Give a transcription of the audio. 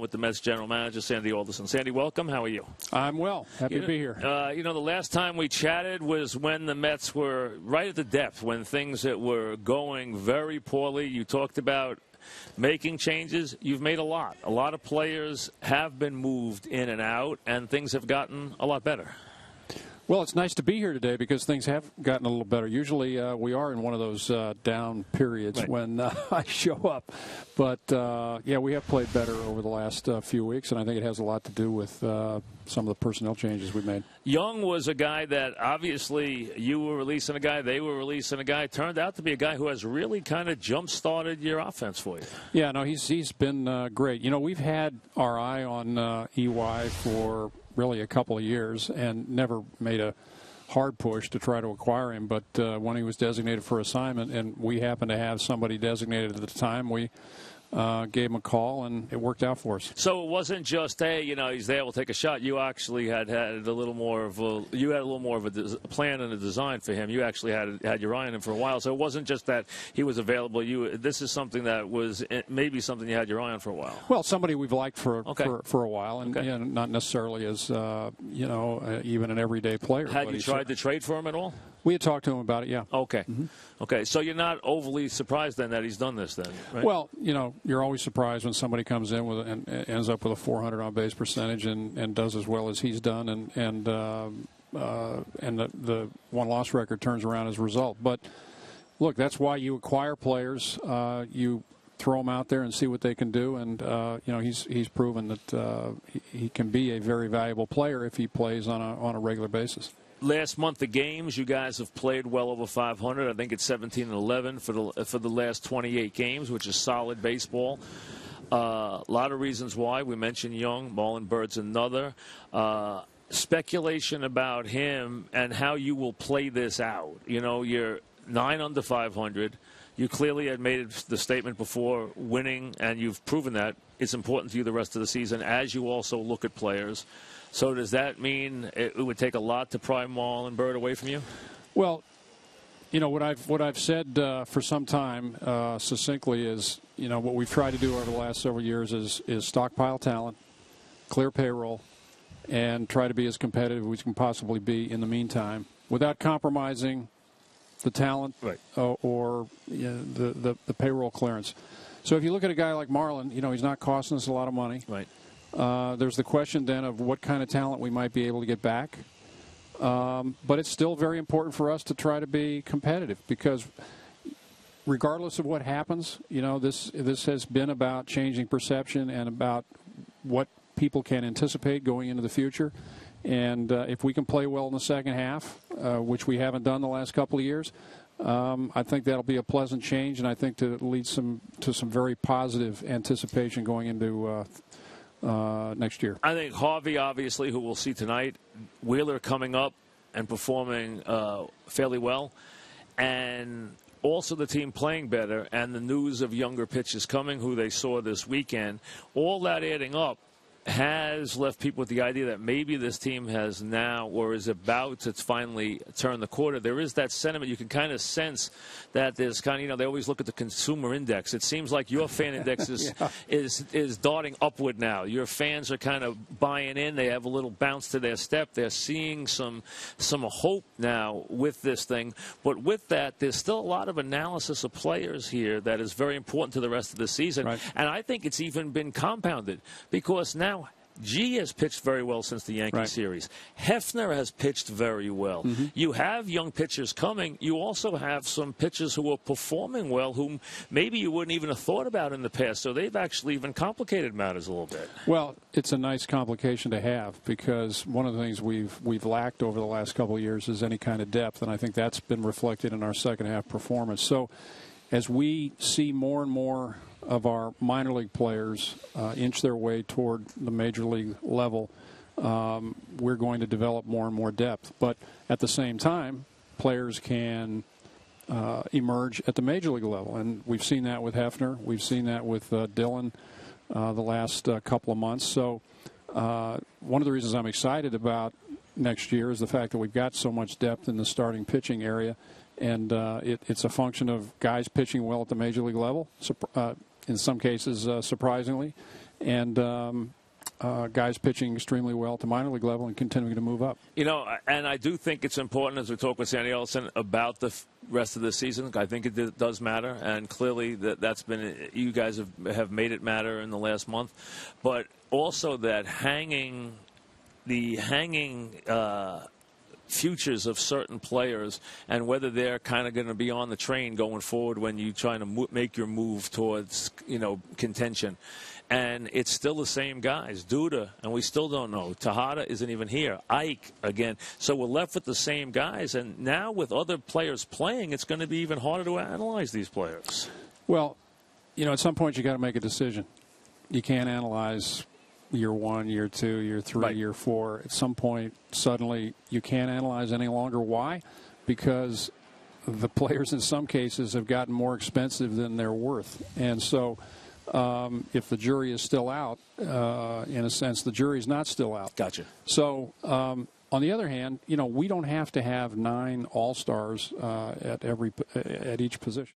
with the Mets general manager, Sandy Alderson. Sandy, welcome. How are you? I'm well. Happy to be here. The last time we chatted was when the Mets were right at the depth, when things that were going very poorly. You talked about making changes. You've made a lot. A lot of players have been moved in and out, and things have gotten a lot better. Well, it's nice to be here today because things have gotten a little better. Usually we are in one of those down periods when I show up. But, we have played better over the last few weeks, and I think it has a lot to do with some of the personnel changes we've made. Young was a guy that obviously you were releasing a guy, they were releasing a guy. Turned out to be a guy who has really kind of jump-started your offense for you. Yeah, no, he's been great. We've had our eye on EY for really a couple of years and never made a hard push to try to acquire him. But when he was designated for assignment and we happened to have somebody designated at the time, we gave him a call, and it worked out for us. So it wasn't just, hey, he's there, we'll take a shot. You actually had a little more of a plan and a design for him. You actually had your eye on him for a while. So it wasn't just that he was available. This is something that was maybe something you had your eye on for a while. Well, somebody we've liked for a while, and not necessarily as even an everyday player. Had you tried to trade for him at all? We had talked to him about it, yeah. Okay. Mm-hmm. Okay. So you're not overly surprised then that he's done this then, right? Well, you're always surprised when somebody comes in and ends up with a 400 on-base percentage and does as well as he's done, and the one-loss record turns around as a result. But, look, that's why you acquire players. You throw them out there and see what they can do, and, he's proven that he can be a very valuable player if he plays on a regular basis. Last month of games, you guys have played well over 500. I think it's 17-11 for the last 28 games, which is solid baseball. A lot of reasons why. We mentioned Young, Marlon Byrd's another. Speculation about him and how you will play this out. You're 9 under 500. You clearly had made the statement before, winning, and you've proven that it's important to you the rest of the season as you also look at players. So does that mean it would take a lot to pry Marlon Byrd away from you? Well, what I've said for some time succinctly is, what we've tried to do over the last several years is stockpile talent, clear payroll, and try to be as competitive as we can possibly be in the meantime without compromising the talent or the payroll clearance. So if you look at a guy like Marlon, he's not costing us a lot of money. Right. There's the question then of what kind of talent we might be able to get back. But it's still very important for us to try to be competitive because regardless of what happens, this has been about changing perception and about what people can anticipate going into the future. And if we can play well in the second half, which we haven't done the last couple of years, I think that'll be a pleasant change, and I think to lead to some very positive anticipation going into next year. I think Harvey, obviously, who we'll see tonight, Wheeler coming up and performing fairly well, and also the team playing better, and the news of younger pitchers coming, who they saw this weekend, all that adding up has left people with the idea that maybe this team has now or is about to finally turn the corner. There is that sentiment. You can kind of sense that there's kind of, they always look at the consumer index. It seems like your fan index is darting upward now. Your fans are kind of buying in. They have a little bounce to their step. They're seeing some hope now with this thing. But with that, there's still a lot of analysis of players here that is very important to the rest of the season. Right. And I think it's even been compounded because now G has pitched very well since the Yankee series. Hefner has pitched very well. Mm-hmm. You have young pitchers coming. You also have some pitchers who are performing well, whom maybe you wouldn't even have thought about in the past. So they've actually even complicated matters a little bit. Well, it's a nice complication to have because one of the things we've lacked over the last couple of years is any kind of depth, and I think that's been reflected in our second half performance. So as we see more and more of our minor league players inch their way toward the major league level, we're going to develop more and more depth. But at the same time, players can emerge at the major league level. And we've seen that with Hefner. We've seen that with Dillon the last couple of months. So one of the reasons I'm excited about next year is the fact that we've got so much depth in the starting pitching area. And it's a function of guys pitching well at the major league level, in some cases surprisingly, and guys pitching extremely well at the minor league level and continuing to move up. You know, and I do think it's important as we talk with Sandy Alderson about the rest of the season. I think it does matter, and clearly that's been, you guys have made it matter in the last month. But also that hanging futures of certain players and whether they're kind of going to be on the train going forward when you're trying to make your move towards, contention. And it's still the same guys. Duda, and we still don't know. Tejada isn't even here. Ike, again. So we're left with the same guys. And now with other players playing, it's going to be even harder to analyze these players. Well, at some point you got to make a decision. You can't analyze year 1, year 2, year 3, right. year 4. At some point, suddenly you can't analyze any longer. Why? Because the players in some cases have gotten more expensive than they're worth. And so if the jury is still out, in a sense, the jury's not still out. Gotcha. So on the other hand, we don't have to have 9 all-stars at each position.